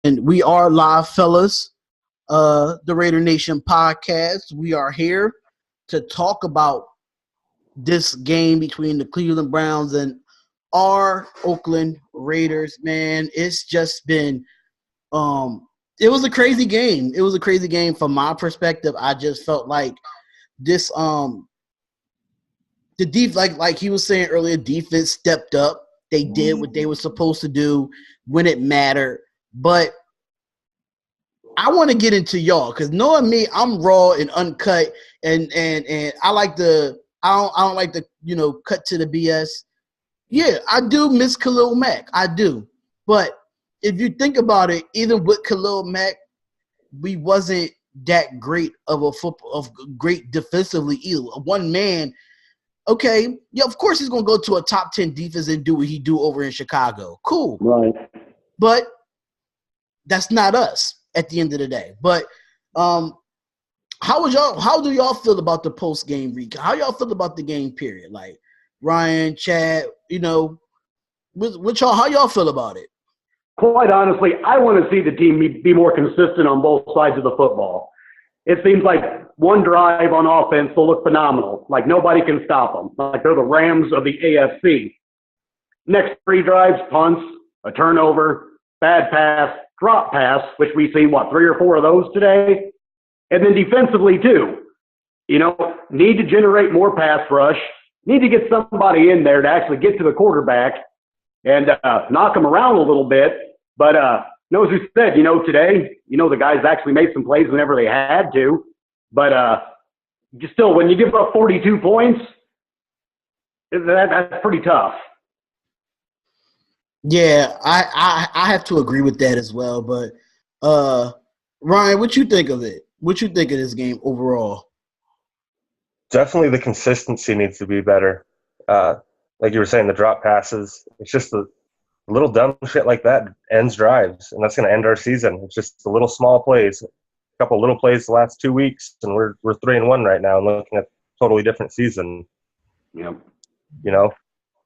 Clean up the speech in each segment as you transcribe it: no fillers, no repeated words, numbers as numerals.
And we are live, fellas. The RaiderNation podcast. We are here to talk about this game between the Cleveland Browns and our Oakland Raiders. Man, it's just been it was a crazy game. It was a crazy game from my perspective. I just felt like this the like he was saying earlier, defense stepped up. They did what they were supposed to do when it mattered. But I want to get into y'all because knowing me, I'm raw and uncut, and I like the I don't like the cut to the BS. Yeah, I do miss Khalil Mack. I do, but if you think about it, even with Khalil Mack, we wasn't that great of great defensively either. One man, okay, yeah, of course he's gonna go to a top 10 defense and do what he do over in Chicago. Cool, right? But that's not us at the end of the day. But how do y'all feel about the post game recap? How y'all feel about the game period? Like Ryan, Chad, with y'all, how y'all feel about it? Quite honestly, I want to see the team be more consistent on both sides of the football. It seems like one drive on offense will look phenomenal. Like nobody can stop them. Like they're the Rams of the AFC. Next 3 drives, punts, a turnover, bad pass, drop pass, which we see, 3 or 4 of those today? And then defensively, too. Need to generate more pass rush, need to get somebody in there to actually get to the quarterback and knock them around a little bit. But as you said, today, the guys actually made some plays whenever they had to. But still, when you give up 42 points, that's pretty tough. Yeah, I have to agree with that as well. But Ryan, what you think of it? What you think of this game overall? Definitely the consistency needs to be better. Like you were saying, the drop passes. It's just a little dumb shit like that ends drives, and that's going to end our season. It's just the little small plays, a couple little plays the last 2 weeks, and we're 3-1 right now, and looking at a totally different season. Yeah.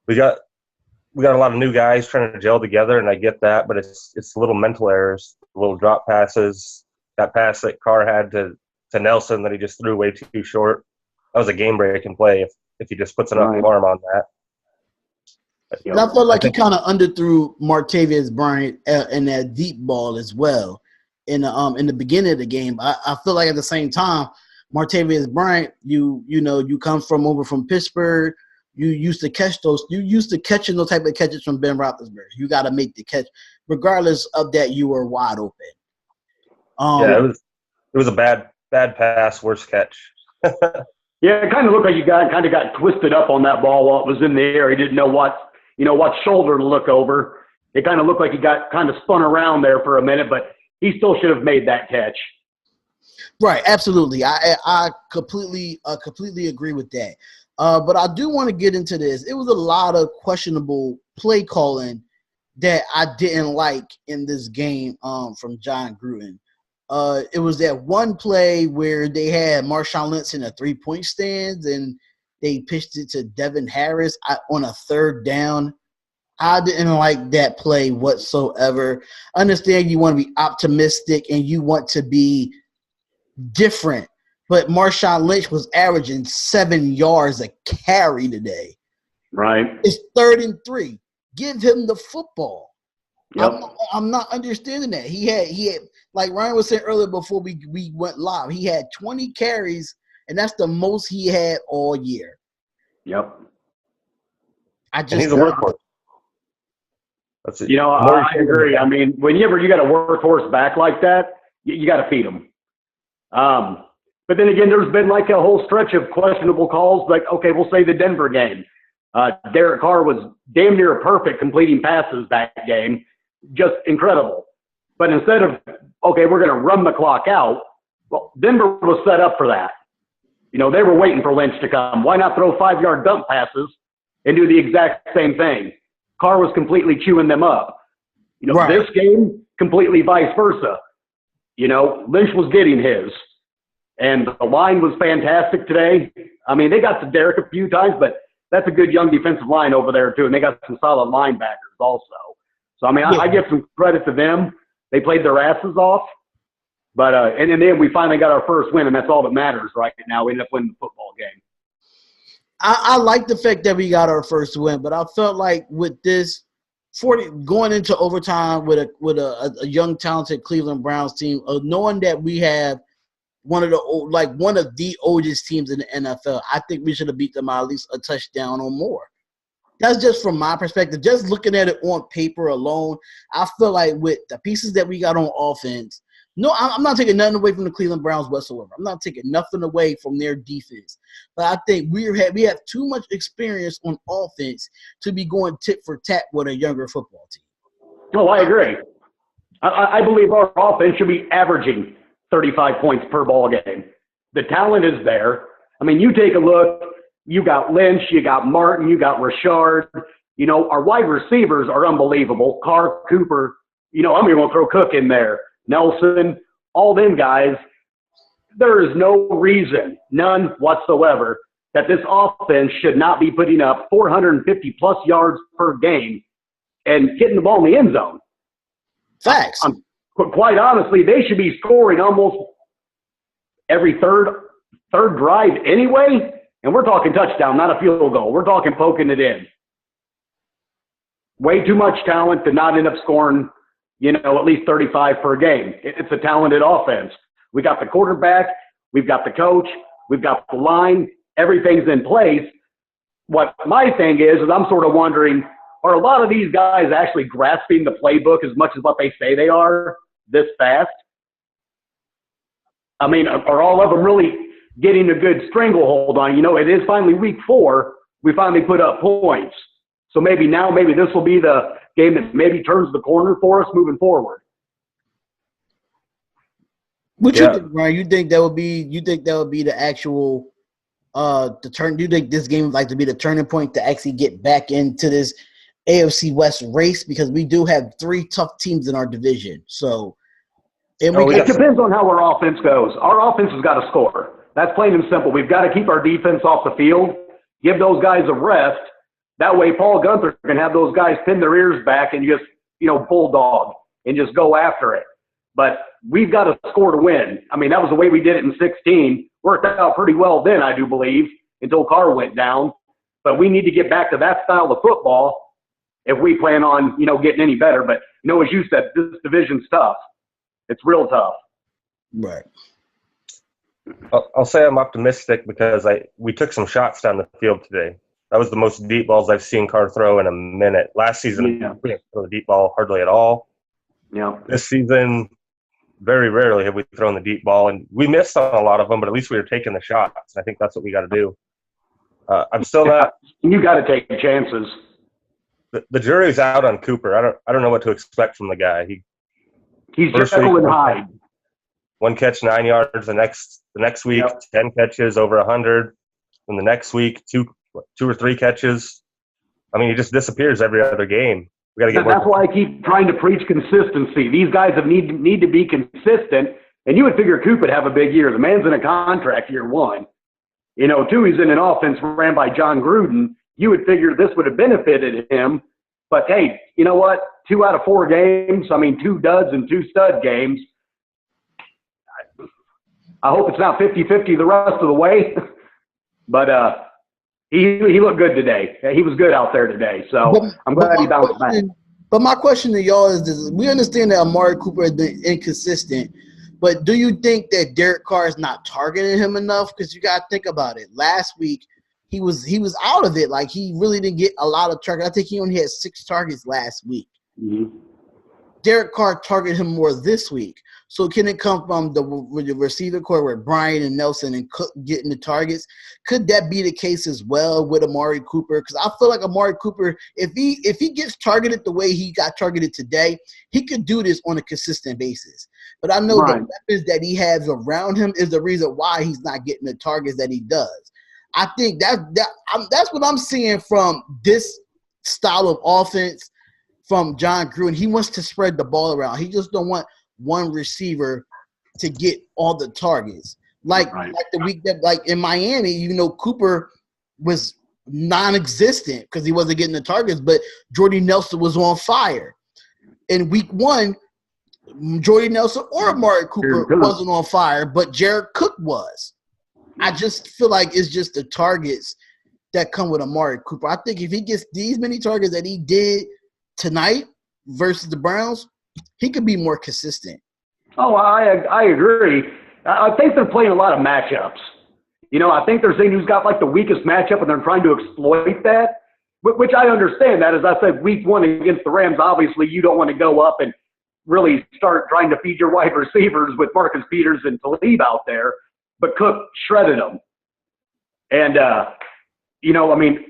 We got a lot of new guys trying to gel together, and I get that, but it's little mental errors, little drop passes. That pass that Carr had to Nelson that he just threw way too short. That was a game-breaking play if he just puts enough arm on that. And I felt like he kind of underthrew Martavius Bryant in that deep ball as well. In the beginning of the game, I feel like at the same time, Martavius Bryant, you come over from Pittsburgh. You used to catch those. You used to catching those type of catches from Ben Roethlisberger. You got to make the catch, regardless of that. You were wide open. It was a bad pass, worst catch. Yeah, it kind of looked like you kind of got twisted up on that ball while it was in the air. He didn't know what shoulder to look over. It kind of looked like he got kind of spun around there for a minute, but he still should have made that catch. Right, absolutely. I completely agree with that. But I do want to get into this. It was a lot of questionable play calling that I didn't like in this game from John Gruden. It was that one play where they had Marshawn Lynch in a 3-point stance and they pitched it to Devin Harris on a 3rd down. I didn't like that play whatsoever. I understand you want to be optimistic and you want to be different, but Marshawn Lynch was averaging 7 yards a carry today. Right. It's 3rd and 3. Give him the football. Yep. I'm not understanding that. He had like Ryan was saying earlier before we went live, he had 20 carries, and that's the most he had all year. Yep. And he's a workhorse. That's it. I agree. I mean, whenever you got a workhorse back like that, you got to feed him. But then again, there's been like a whole stretch of questionable calls. Like, okay, we'll say the Denver game. Derek Carr was damn near perfect completing passes that game. Just incredible. But instead of, okay, we're going to run the clock out, well, Denver was set up for that. They were waiting for Lynch to come. Why not throw 5-yard dump passes and do the exact same thing? Carr was completely chewing them up. Right. This game, completely vice versa. Lynch was getting his. And the line was fantastic today. I mean, they got to Derek a few times, but that's a good young defensive line over there, too. And they got some solid linebackers also. So, I mean, I give some credit to them. They played their asses off. But and then we finally got our first win, and that's all that matters right now. We ended up winning the football game. I like the fact that we got our first win, but I felt like with this going into overtime with a young, talented Cleveland Browns team, knowing that we have one of the oldest teams in the NFL, I think we should have beat them by at least a touchdown or more. That's just from my perspective. Just looking at it on paper alone, I feel like with the pieces that we got on offense, no, I'm not taking nothing away from the Cleveland Browns whatsoever. I'm not taking nothing away from their defense. But I think we have too much experience on offense to be going tit for tat with a younger football team. Oh, I agree. I believe our offense should be averaging 35 points per ball game. The talent is there. I mean, you take a look. You got Lynch, you got Martin, you got Richard. You know, our wide receivers are unbelievable. Carr, Cooper. You know, I'm even going to throw Cook in there. Nelson, all them guys. There is no reason, none whatsoever, that this offense should not be putting up 450-plus yards per game and getting the ball in the end zone. Facts. Quite honestly, they should be scoring almost every third drive anyway, and we're talking touchdown, not a field goal. We're talking poking it in. Way too much talent to not end up scoring, at least 35 per game. It's a talented offense. We got the quarterback, we've got the coach, we've got the line, everything's in place. What my thing is I'm sort of wondering, are a lot of these guys actually grasping the playbook as much as what they say they are this fast? I mean, are all of them really getting a good stranglehold on? It is finally week 4. We finally put up points. So maybe this will be the game that maybe turns the corner for us moving forward. What you think, Ryan? You think that would be the actual the turn? Do you think this game would like to be the turning point to actually get back into this AFC West race? Because we do have 3 tough teams in our division. So it depends on how our offense goes. Our offense has got to score. That's plain and simple. We've got to keep our defense off the field, give those guys a rest. That way Paul Gunther can have those guys pin their ears back and just, bulldog and just go after it. But we've got to score to win. I mean, that was the way we did it in 16. Worked out pretty well then, I do believe, until Carr went down. But we need to get back to that style of football if we plan on, getting any better. But, as you said, this division's tough. It's real tough. Right. I'll say I'm optimistic because we took some shots down the field today. That was the most deep balls I've seen Carr throw in a minute. Last season, we didn't throw the deep ball hardly at all. Yeah. This season, very rarely have we thrown the deep ball, and we missed on a lot of them, but at least we were taking the shots. I think that's what we got to do. I'm still not. You got to take chances. The jury's out on Cooper. I don't know what to expect from the guy. He's Jekyll and Hyde. 1 catch, 9 yards. The next week, 10 catches, over 100. And the next week, 2 or 3 catches. I mean, he just disappears every other game. We got to get. That's why I keep trying to preach consistency. These guys need to be consistent, and you would figure Coop would have a big year. The man's in a contract year 1. 2, he's in an offense ran by John Gruden. You would figure this would have benefited him, but hey, you know what? 2 out of 4 games. I mean, 2 duds and 2 stud games. I hope it's not 50-50 the rest of the way, but he looked good today. He was good out there today, so I'm glad he bounced back. But my question to y'all is this: we understand that Amari Cooper has been inconsistent, but do you think that Derek Carr is not targeting him enough? Because you got to think about it. Last week, he was out of it. Like, he really didn't get a lot of targets. I think he only had 6 targets last week. Mm-hmm. Derek Carr targeted him more this week. So can it come from the receiver core with Brian and Nelson and Cook getting the targets? Could that be the case as well with Amari Cooper? Because I feel like Amari Cooper, if he gets targeted the way he got targeted today, he could do this on a consistent basis. But I know the weapons that he has around him is the reason why he's not getting the targets that he does. I think that's what I'm seeing from this style of offense from John Gruden. He wants to spread the ball around. He just don't want one receiver to get all the targets. Like the week that, like in Miami, Cooper was non-existent because he wasn't getting the targets, but Jordy Nelson was on fire. In week 1, Jordy Nelson or Amari Cooper wasn't on fire, but Jared Cook was. I just feel like it's just the targets that come with Amari Cooper. I think if he gets these many targets that he did tonight versus the Browns, he could be more consistent. Oh, I agree. I think they're playing a lot of matchups. You know, I think they're saying who's got like the weakest matchup, and they're trying to exploit that, which I understand that. As I said, week 1 against the Rams, obviously you don't want to go up and really start trying to feed your wide receivers with Marcus Peters and Talib out there. But Cook shredded them. And, you know, I mean,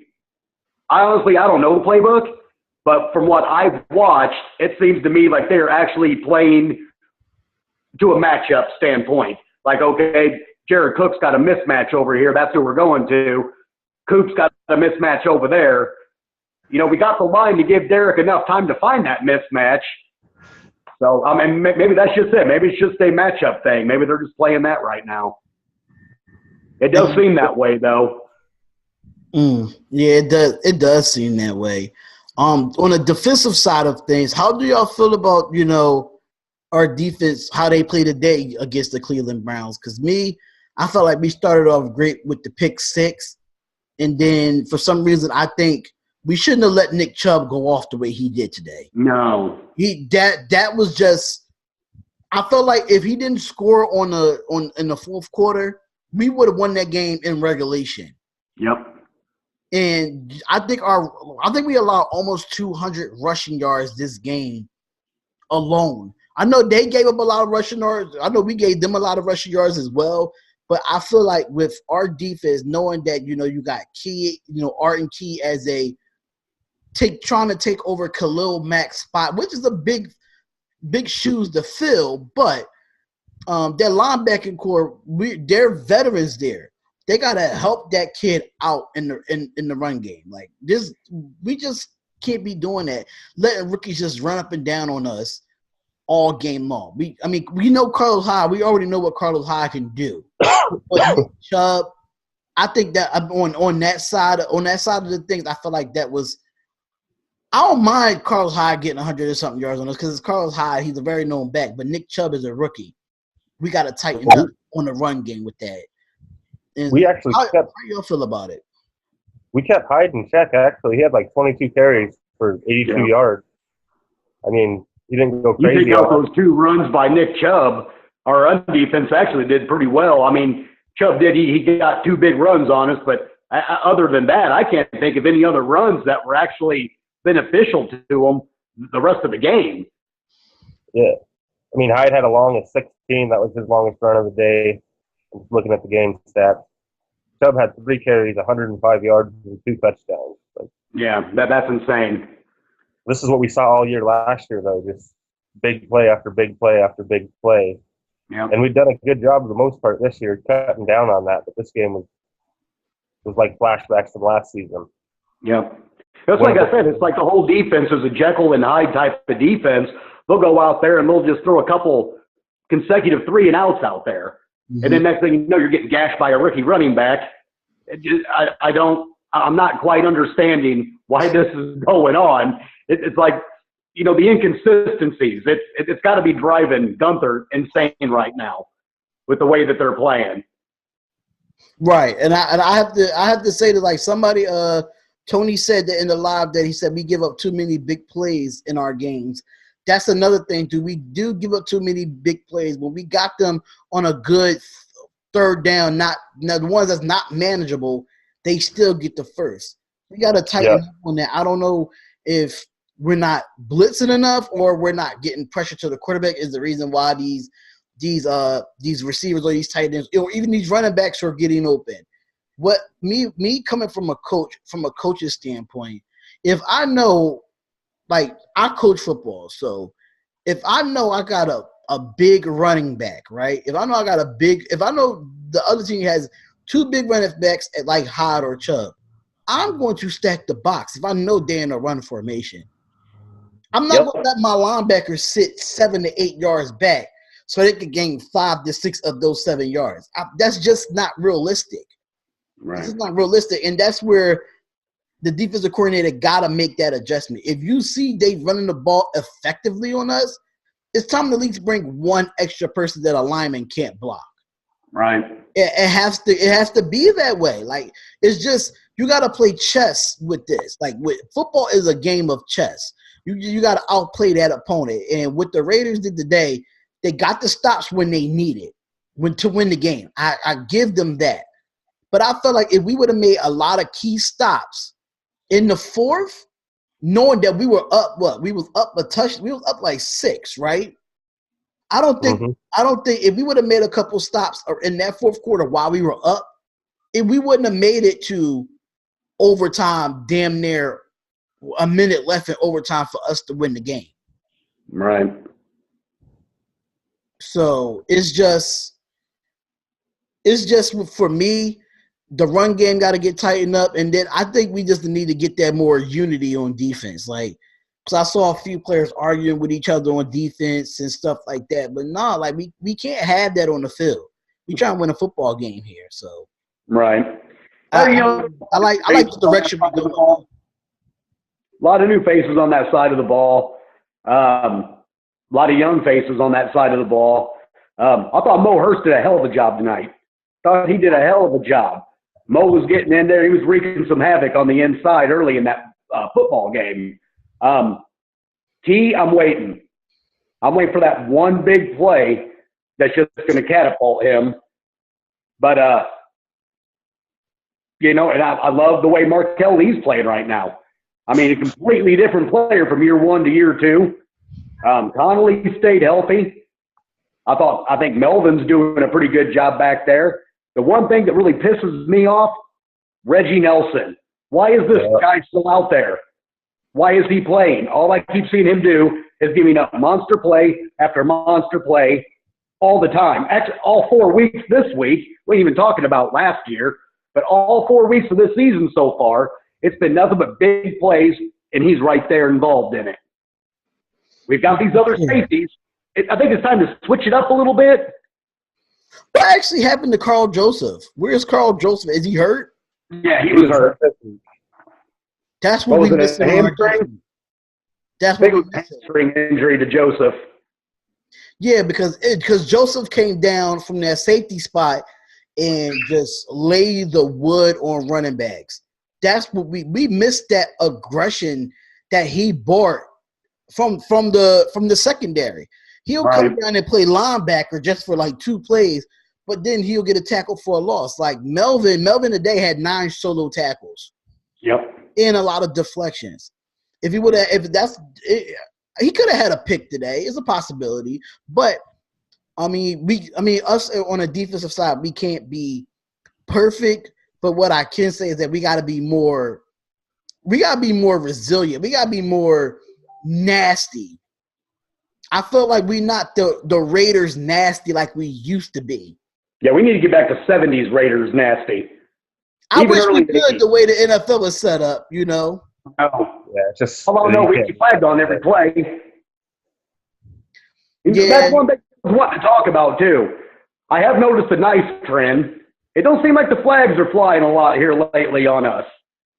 I don't know the playbook, but from what I've watched, it seems to me like they're actually playing to a matchup standpoint. Like, okay, Jared Cook's got a mismatch over here. That's who we're going to. Coop's got a mismatch over there. You know, we got the line to give Derek enough time to find that mismatch. So, I mean, maybe that's just it. Maybe it's just a matchup thing. Maybe they're just playing that right now. It does seem that way, though. Yeah, it does. It does seem that way. On the defensive side of things, how do y'all feel about, you know, our defense, how they play today against the Cleveland Browns? Because I felt like we started off great with the pick 6, and then for some reason I think we shouldn't have let Nick Chubb go off the way he did today. No, that was just. I felt like if he didn't score in the fourth quarter, we would have won that game in regulation. Yep. And I think we allowed almost 200 rushing yards this game alone. I know they gave up a lot of rushing yards. I know we gave them a lot of rushing yards as well. But I feel like with our defense, knowing that, you know, you got Key, you know, Art and Key as trying to take over Khalil Mack's spot, which is a big shoes to fill. But their linebacking core, they're veterans there. They gotta help that kid out in the run game. Like this, we just can't be doing that. Letting rookies just run up and down on us all game long. We know Carlos Hyde. We already know what Carlos Hyde can do. But Nick Chubb, I think that on that side of the things, I feel like that was. I don't mind Carlos Hyde getting 100 or something yards on us because it's Carlos Hyde. He's a very known back, but Nick Chubb is a rookie. We got to tighten up on the run game with that. And we actually how do y'all feel about it? We kept Hyde in check, actually. He had like 22 carries for 82 yards. I mean, he didn't go crazy. You take out those 2 runs by Nick Chubb, our run defense actually did pretty well. I mean, Chubb did. He got 2 big runs on us, but other than that, I can't think of any other runs that were actually beneficial to him the rest of the game. Yeah. I mean, Hyde had a long of 16. That was his longest run of the day. I'm just looking at the game stats. Chubb had 3 carries, 105 yards, and 2 touchdowns. Yeah, that's insane. This is what we saw all year last year, though, just big play after big play after big play. Yeah. And we've done a good job for the most part this year cutting down on that, but this game was like flashbacks from last season. Yeah. That's like I said, it's like the whole defense is a Jekyll and Hyde type of defense. They'll go out there and they'll just throw a couple consecutive 3 and outs out there. Mm-hmm. And then next thing you know, you're getting gashed by a rookie running back. I'm not quite understanding why this is going on. It's like, you know, the inconsistencies. It's got to be driving Gunther insane right now with the way that they're playing. Right, and I have to say that, like, somebody Tony said that in the live that he said we give up too many big plays in our games. That's another thing too. We do give up too many big plays when we got them on a good third down. Not the ones that's not manageable. They still get the first. We got to tighten up on that. I don't know if we're not blitzing enough or we're not getting pressure to the quarterback is the reason why these receivers or these tight ends or even these running backs are getting open. What me coming from a coach's standpoint, if I know, like, I coach football, so if I know I got a big running back, right? If I know the other team has 2 big running backs at like Hyde or Chubb, I'm going to stack the box if I know they're in a run formation. I'm not going to let my linebackers sit 7 to 8 yards back so they could gain 5 to 6 of those 7 yards. That's just not realistic. Right. This is not realistic, and that's where the defensive coordinator got to make that adjustment. If you see they running the ball effectively on us, it's time to at least bring one extra person that a lineman can't block. Right. It has to be that way. Like, it's just, you got to play chess with this. Like, football is a game of chess. You got to outplay that opponent. And what the Raiders did today, they got the stops when they needed to win the game. I give them that. But I felt like if we would have made a lot of key stops in the fourth, knowing that we were up, we was up a touch, we was up like 6, right? I don't think if we would have made a couple stops in that fourth quarter while we were up, if we wouldn't have made it to overtime, damn near a minute left in overtime for us to win the game. Right. So it's just for me, the run game got to get tightened up, and then I think we just need to get that more unity on defense. Like, because I saw a few players arguing with each other on defense and stuff like that. But no, like we can't have that on the field. We try and win a football game here. So right. I like the direction we're going. A lot of new faces on that side of the ball. A lot of young faces on that side of the ball. I thought Mo Hurst did a hell of a job tonight. Thought he did a hell of a job. Mo was getting in there. He was wreaking some havoc on the inside early in that football game. I'm waiting. I'm waiting for that one big play that's just going to catapult him. But, and I love the way Markel Lee's playing right now. I mean, a completely different player from year 1 to year 2. Connolly stayed healthy. I think Melvin's doing a pretty good job back there. The one thing that really pisses me off, Reggie Nelson. Why is this guy still out there? Why is he playing? All I keep seeing him do is giving up monster play after monster play all the time. Actually, all 4 weeks this week, we ain't even talking about last year, but all 4 weeks of this season so far, it's been nothing but big plays, and he's right there involved in it. We've got these other safeties. I think it's time to switch it up a little bit. What actually happened to Carl Joseph? Where's Carl Joseph? Is he hurt? Yeah, he was hurt. That's what we missed. Hamstring? That's what we missed. Hamstring injury to Joseph. Yeah, because Joseph came down from that safety spot and just laid the wood on running backs. That's what we missed, that aggression that he brought from the secondary. He'll come down and play linebacker just for like 2 plays, but then he'll get a tackle for a loss. Like Melvin today had 9 solo tackles. Yep. And a lot of deflections. He could have had a pick today. It's a possibility, but I mean, us on a defensive side, we can't be perfect. But what I can say is that we got to be more resilient. We got to be more nasty. I felt like we're not the Raiders nasty like we used to be. Yeah, we need to get back to 70s Raiders nasty. I wish we could, the way the NFL was set up, Oh. Yeah, just. Oh, no, we get flagged on every play. Yeah. That's one thing I want to talk about, too. I have noticed a nice trend. It don't seem like the flags are flying a lot here lately on us.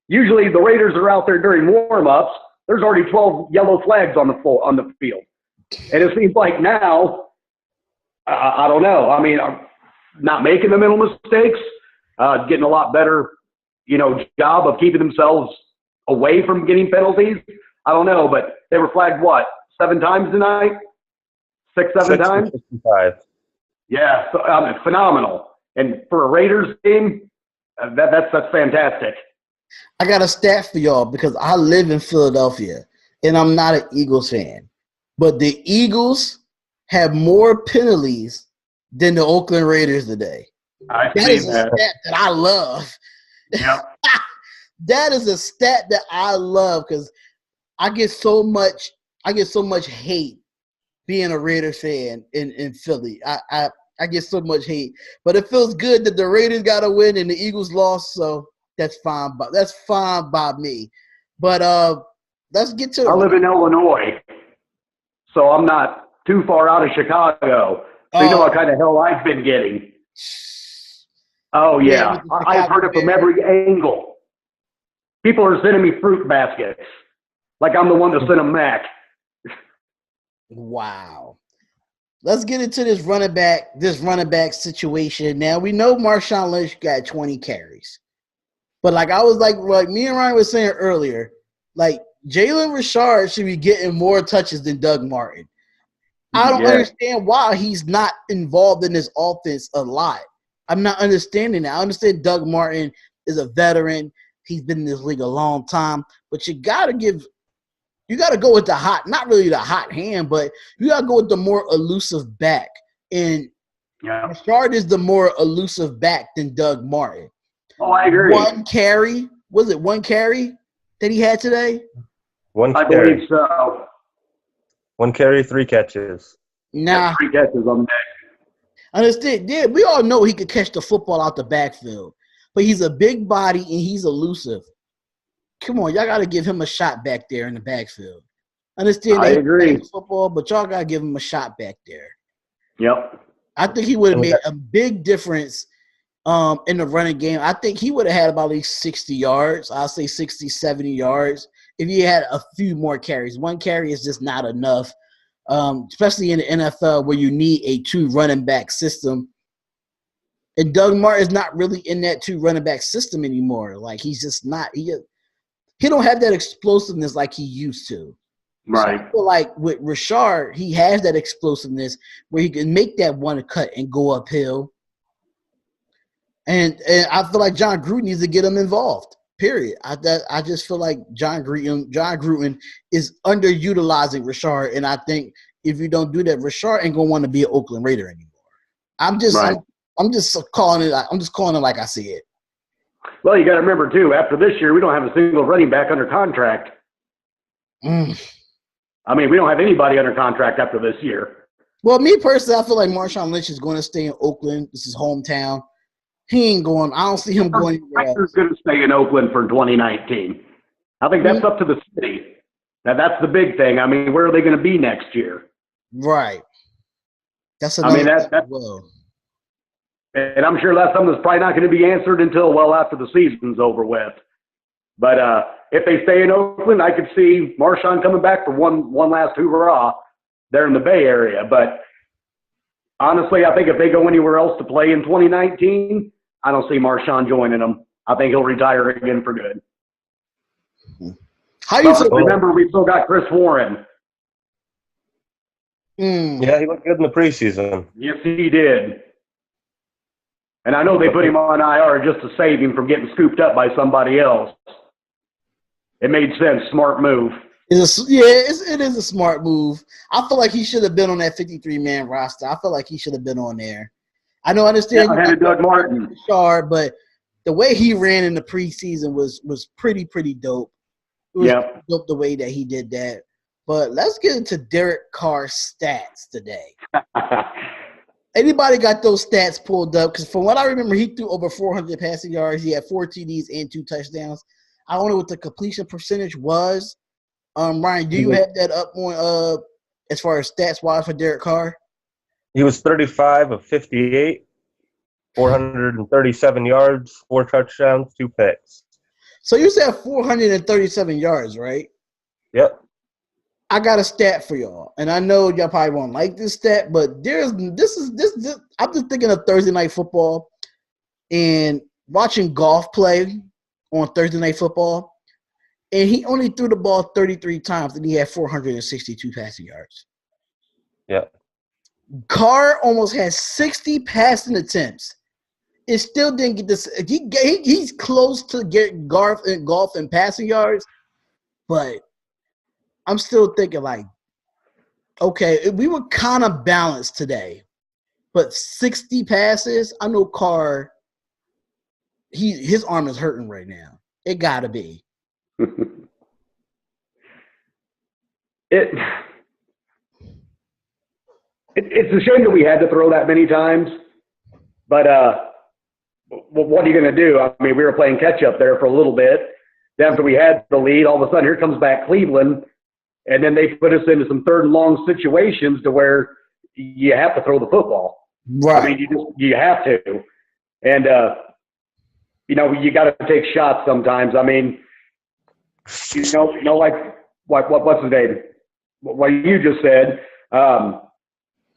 Usually the Raiders are out there during warm-ups. There's already 12 yellow flags on the field. And it seems like now, I don't know. I mean, not making the mental mistakes, getting a lot better, job of keeping themselves away from getting penalties. I don't know, but they were flagged, 7 times tonight? 6, 7 times? 65. Yeah, so, phenomenal. And for a Raiders game, that's fantastic. I got a stat for y'all because I live in Philadelphia, and I'm not an Eagles fan. But the Eagles have more penalties than the Oakland Raiders today. That is a stat that I love. Yep. That is a stat that I love because I get so much hate being a Raiders fan in Philly. I get so much hate. But it feels good that the Raiders got to win and the Eagles lost, so that's fine. That's fine by me. But let's get to. I live in Illinois, so I'm not too far out of Chicago. So you know what kind of hell I've been getting. Oh yeah, I've heard it from every angle. People are sending me fruit baskets, like I'm the one to send them back. Wow. let's get into this running back situation. Now we know Marshawn Lynch got 20 carries, but like me and Ryan was saying earlier, like Jalen Richard should be getting more touches than Doug Martin. I don't understand why he's not involved in this offense a lot. I'm not understanding that. I understand Doug Martin is a veteran. He's been in this league a long time, but you got to go with not really the hot hand, but you got to go with the more elusive back. And Richard is the more elusive back than Doug Martin. Oh, I agree. One carry that he had today? I believe so. 1 carry, 3 catches. Nah. 3 catches on that. Understand? Yeah, we all know he could catch the football out the backfield, but he's a big body and he's elusive. Come on, y'all got to give him a shot back there in the backfield. Understand? I agree. Football, but y'all got to give him a shot back there. Yep. I think he would have made a big difference in the running game. I think he would have had about at least 60 yards. I'll say 60, 70 yards if he had a few more carries. 1 carry is just not enough, especially in the NFL where you need a 2 running back system. And Doug Martin is not really in that 2 running back system anymore. Like, he's just not – he don't have that explosiveness like he used to. Right. So I feel like with Richard, he has that explosiveness where he can make that one cut and go uphill. And I feel like John Gruden needs to get him involved, period. I just feel like John Gruden is underutilizing Richard, and I think if you don't do that, Richard ain't going to want to be an Oakland Raider anymore. I'm just calling it like I see it. Well, you got to remember, too, after this year, we don't have a single running back under contract. I mean, we don't have anybody under contract after this year. Well, me personally, I feel like Marshawn Lynch is going to stay in Oakland. This is hometown. He ain't going. I don't see him going anywhere else. He's going to stay in Oakland for 2019. I think that's up to the city. That's the big thing. I mean, where are they going to be next year? Right. That's And I'm sure that's something that's probably not going to be answered until well after the season's over with. But if they stay in Oakland, I could see Marshawn coming back for one last hoorah there in the Bay Area. But honestly, I think if they go anywhere else to play in 2019, I don't see Marshawn joining them. I think he'll retire again for good. How do you feel? Remember, we still got Chris Warren. Yeah, he looked good in the preseason. Yes, he did. And I know they put him on IR just to save him from getting scooped up by somebody else. It made sense. Smart move. It is a smart move. I feel like he should have been on that 53-man roster. I feel like he should have been on there. I understand. I had Doug Martin. Richard, but the way he ran in the preseason was pretty dope. It was dope the way that he did that. But let's get into Derek Carr's stats today. Anybody got those stats pulled up? Because from what I remember, he threw over 400 passing yards. He had 4 TDs and 2 touchdowns. I don't know what the completion percentage was. Ryan, do you have that up on as far as stats-wise for Derek Carr? He was 35 of 58, 437 yards, 4 touchdowns, 2 picks. So you said 437 yards, right? Yep. I got a stat for y'all, and I know y'all probably won't like this stat, but this. I'm just thinking of Thursday Night Football and watching golf play on Thursday Night Football, and he only threw the ball 33 times, and he had 462 passing yards. Yeah. Carr almost had 60 passing attempts. It still didn't get this. He's close to getting golf and passing yards, but I'm still thinking like, okay, we were kind of balanced today, but 60 passes. I know Carr. His arm is hurting right now. It gotta be. It's a shame that we had to throw that many times, but what are you going to do? I mean, we were playing catch up there for a little bit. Then after we had the lead, all of a sudden here comes back Cleveland, and then they put us into some third and long situations to where you have to throw the football. Right. I mean, you have to, and you got to take shots sometimes. I mean, like what's his name? What you just said.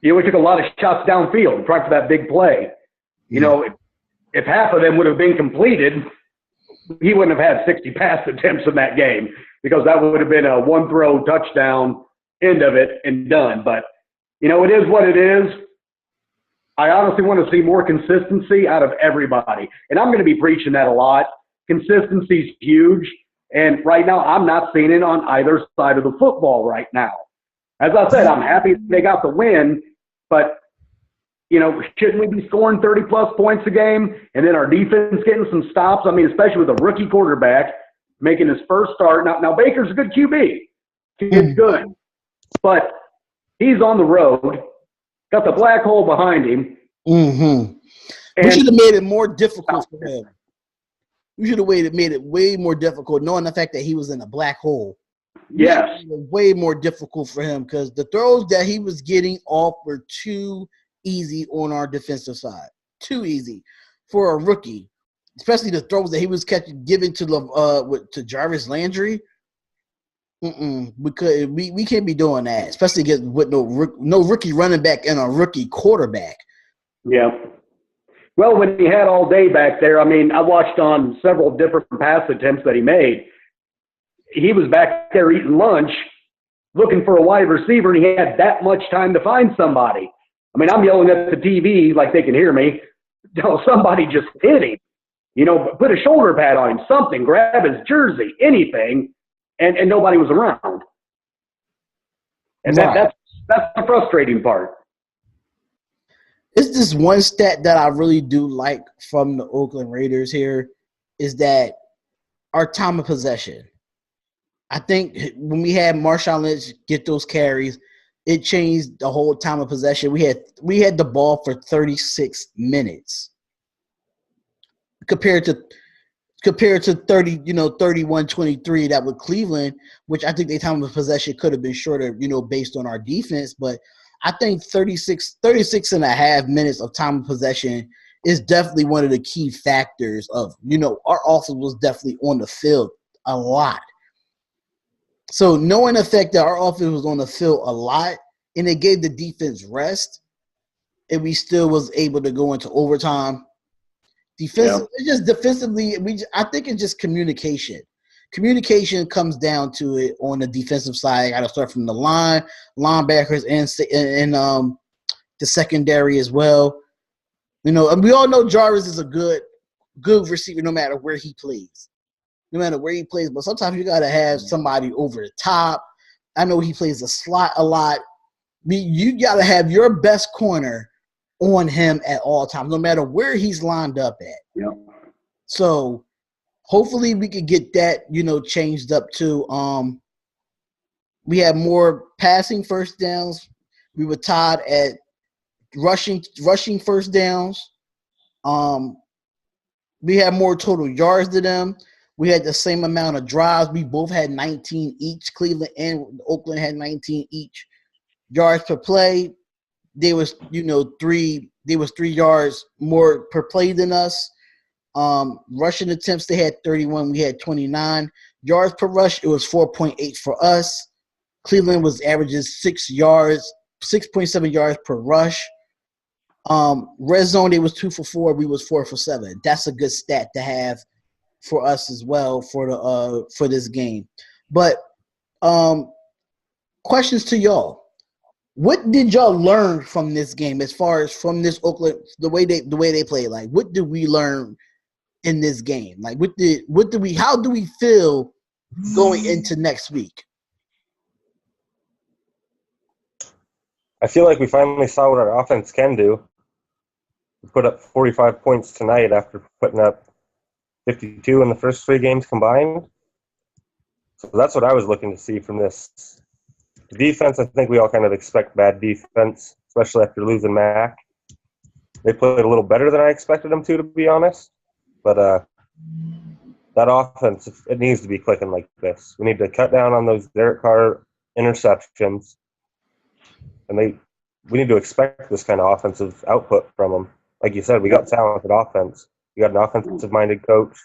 We took a lot of shots downfield trying for that big play. If half of them would have been completed, he wouldn't have had 60 pass attempts in that game because that would have been a one-throw touchdown, end of it, and done. But, it is what it is. I honestly want to see more consistency out of everybody. And I'm going to be preaching that a lot. Consistency is huge. And right now, I'm not seeing it on either side of the football right now. As I said, I'm happy they got the win, but, shouldn't we be scoring 30-plus points a game and then our defense getting some stops? I mean, especially with a rookie quarterback making his first start. Now Baker's a good QB. He's good. But he's on the road, got the black hole behind him. Mm-hmm. We should have made it more difficult for him. We should have made it way more difficult, knowing the fact that he was in a black hole. Yes. Way more difficult for him because the throws that he was getting off were too easy on our defensive side. Too easy for a rookie, especially the throws that he was giving to Jarvis Landry. Because we can't be doing that, especially with no rookie running back and a rookie quarterback. Yeah. Well, when he had all day back there, I mean, I watched on several different pass attempts that he made. He was back there eating lunch, looking for a wide receiver, and he had that much time to find somebody. I mean, I'm yelling at the TV like they can hear me. Somebody just hit him. Put a shoulder pad on him, something, grab his jersey, anything, and nobody was around. And that's the frustrating part. It's this one stat that I really do like from the Oakland Raiders here is that our time of possession. I think when we had Marshawn Lynch get those carries, it changed the whole time of possession. We had the ball for 36 minutes compared to 31-23 that with Cleveland, which I think their time of possession could have been shorter, based on our defense. But I think 36 and a half minutes of time of possession is definitely one of the key factors of, our offense was definitely on the field a lot. So knowing the fact that our offense was on the field a lot and it gave the defense rest and we still was able to go into overtime. Defensively, I think it's just communication. Communication comes down to it on the defensive side. Got to start from the linebackers, and the secondary as well. And we all know Jarvis is a good receiver no matter where he plays. But sometimes you got to have somebody over the top. I know he plays the slot a lot. You got to have your best corner on him at all times, no matter where he's lined up at. Yeah. So hopefully we could get that, changed up to we had more passing first downs. We were tied at rushing first downs. We had more total yards than them. We had the same amount of drives. We both had 19 each. Cleveland and Oakland had 19 each yards per play. There was, 3 yards more per play than us. Rushing attempts, they had 31. We had 29. Yards per rush, it was 4.8 for us. Cleveland was averages 6.7 yards per rush. Red zone, it was 2 for 4. We was 4 for 7. That's a good stat to have for us as well for this game. But questions to y'all. What did y'all learn from this game as far as from this Oakland, the way they play? Like, what did we learn in this game? Like, how do we feel going into next week? I feel like we finally saw what our offense can do. We put up 45 points tonight after putting up 52 in the first 3 games combined. So that's what I was looking to see from this. The defense, I think we all kind of expect bad defense, especially after losing Mac. They played a little better than I expected them to be honest. But that offense, it needs to be clicking like this. We need to cut down on those Derek Carr interceptions. And we need to expect this kind of offensive output from them. Like you said, we got talented offense. We got an offensive-minded coach.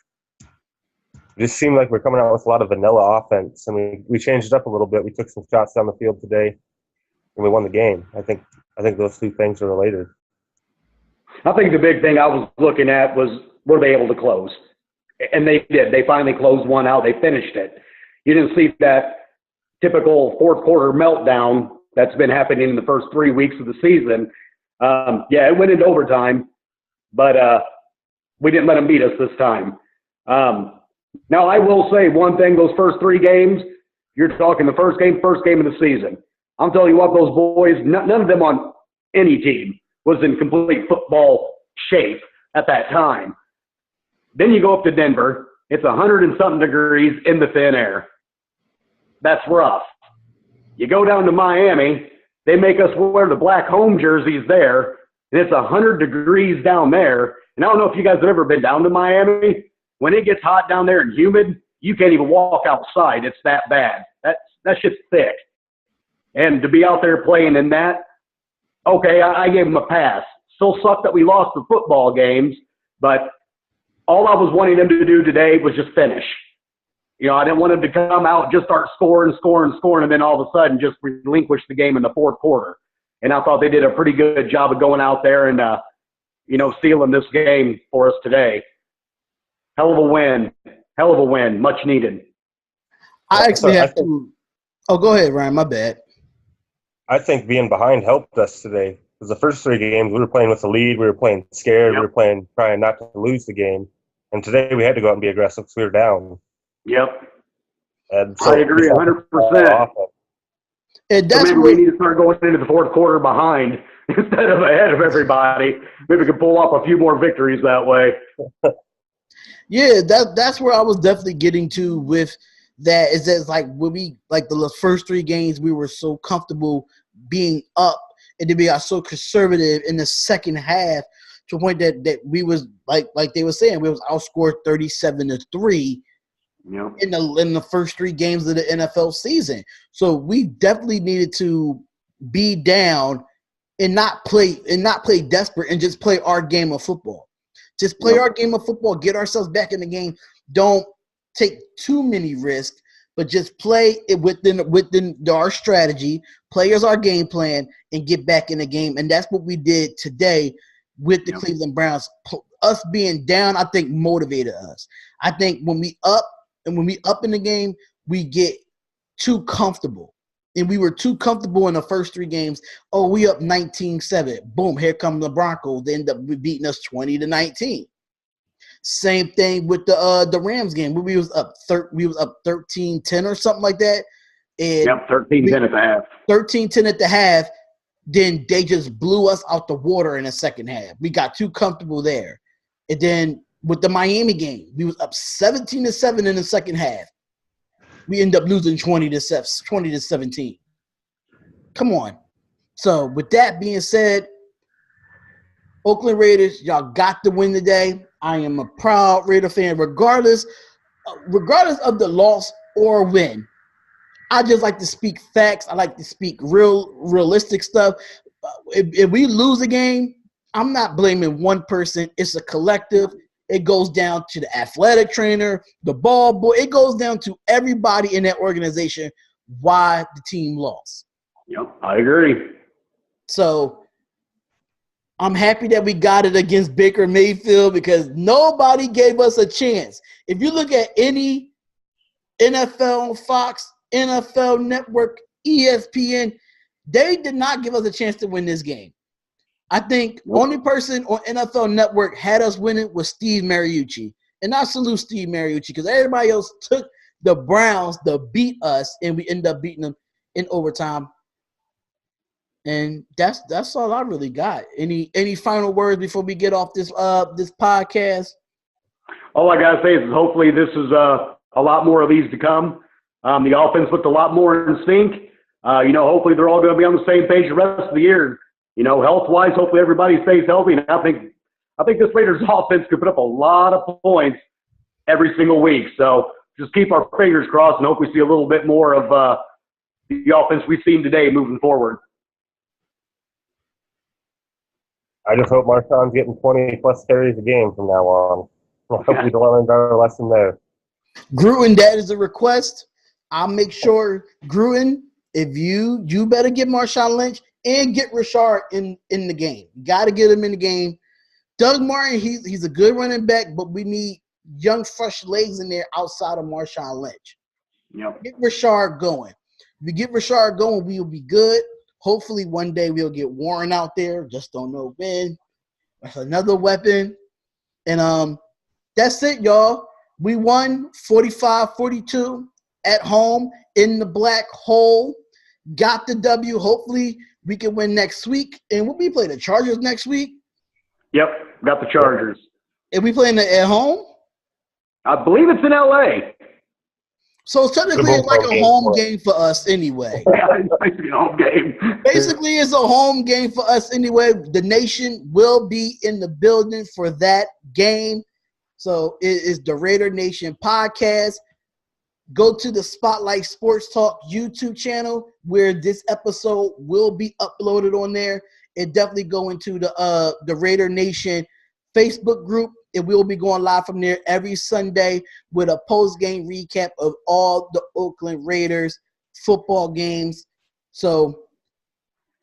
It just seemed like we're coming out with a lot of vanilla offense. I mean, we changed it up a little bit. We took some shots down the field today. and we won the game. I think those two things are related. I think the big thing I was looking at was, were they able to close? And they did. They finally closed one out. They finished it. You didn't see that typical fourth quarter meltdown that's been happening in the first 3 weeks of the season. Yeah, it went into overtime, but we didn't let them beat us this time. Now, I will say one thing, those first 3 games, you're talking the first game of the season. I'm telling you what, those boys, none of them on any team was in complete football shape at that time. Then you go up to Denver. It's 100 and something degrees in the thin air. That's rough. You go down to Miami. They make us wear the black home jerseys there, and it's 100 degrees down there. And I don't know if you guys have ever been down to Miami. When it gets hot down there and humid, you can't even walk outside. It's that bad. That shit's thick. And to be out there playing in that, okay, I gave them a pass. Still sucked that we lost the football games, but all I was wanting them to do today was just finish. You know, I didn't want them to come out, just start scoring, and then all of a sudden just relinquish the game in the fourth quarter. And I thought they did a pretty good job of going out there and, sealing this game for us today. Hell of a win, much needed. I actually have to – oh, go ahead, Ryan, my bad. I think being behind helped us today. Because the first 3 games, we were playing with the lead. We were playing scared. Yep. We were playing trying not to lose the game. And today we had to go out and be aggressive because we were down. Yep. And so I agree 100%. And that's so maybe we need to start going into the fourth quarter behind instead of ahead of everybody. Maybe we can pull off a few more victories that way. Yeah, that's where I was definitely getting to with that. Is that like when we like the first 3 games we were so comfortable being up, and then we got so conservative in the second half to a point that we was like they were saying, we was outscored 37-3 in the first 3 games of the NFL season. So we definitely needed to be down and not play desperate and just play our game of football. Just play our game of football, get ourselves back in the game. Don't take too many risks, but just play it within our strategy, play as our game plan, and get back in the game. And that's what we did today with the Cleveland Browns. Us being down, I think, motivated us. I think when we up in the game, we get too comfortable. And we were too comfortable in the first 3 games. Oh, we up 19-7. Boom, here come the Broncos. They end up beating us 20-19. Same thing with the Rams game. We was up 13-10 or something like that. And 13-10 at the half. 13-10 at the half. Then they just blew us out the water in the second half. We got too comfortable there. And then with the Miami game, we was up 17-7 in the second half. We end up losing 20-17. Come on. So with that being said, Oakland Raiders, y'all got the win today. I am a proud Raider fan, regardless of the loss or win. I just like to speak facts. I like to speak realistic stuff. If we lose a game, I'm not blaming one person. It's a collective. It goes down to the athletic trainer, the ball boy. It goes down to everybody in that organization why the team lost. Yep, I agree. So I'm happy that we got it against Baker Mayfield because nobody gave us a chance. If you look at any NFL Fox, NFL Network, ESPN, they did not give us a chance to win this game. I think the only person on NFL Network had us winning was Steve Mariucci. And I salute Steve Mariucci because everybody else took the Browns to beat us, and we ended up beating them in overtime. And that's all I really got. Any final words before we get off this podcast? All I gotta say is hopefully this is a lot more of these to come. The offense looked a lot more in sync. Hopefully they're all going to be on the same page the rest of the year. Health-wise, hopefully everybody stays healthy. And I think this Raiders offense could put up a lot of points every single week. So just keep our fingers crossed and hope we see a little bit more of the offense we've seen today moving forward. I just hope Marshawn's getting 20-plus carries a game from now on. I hope we learned our lesson there. Gruden, that is a request. I'll make sure Gruden, if you better get Marshawn Lynch and get Rashard in the game. Got to get him in the game. Doug Martin, he's a good running back, but we need young, fresh legs in there outside of Marshawn Lynch. Yep. Get Rashard going. If we get Rashard going, we will be good. Hopefully one day we'll get Warren out there. Just don't know when. That's another weapon. And that's it, y'all. We won 45-42 at home in the black hole. Got the W. Hopefully we can win next week. And we'll be playing the Chargers next week. Yep, got the Chargers. And we playing at home? I believe it's in L.A. So technically it's like a home game for us anyway. Yeah, it's a home game. Basically, it's a home game for us anyway. The nation will be in the building for that game. So it is the Raider Nation podcast. Go to the Spotlight Sports Talk YouTube channel where this episode will be uploaded on there. And definitely go into the Raider Nation Facebook group. And we'll be going live from there every Sunday with a post-game recap of all the Oakland Raiders football games. So,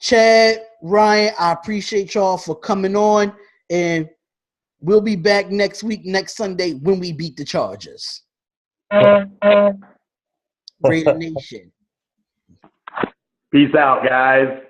Chad, Ryan, I appreciate y'all for coming on. And we'll be back next week, next Sunday, when we beat the Chargers. Raider Nation. Peace out, guys.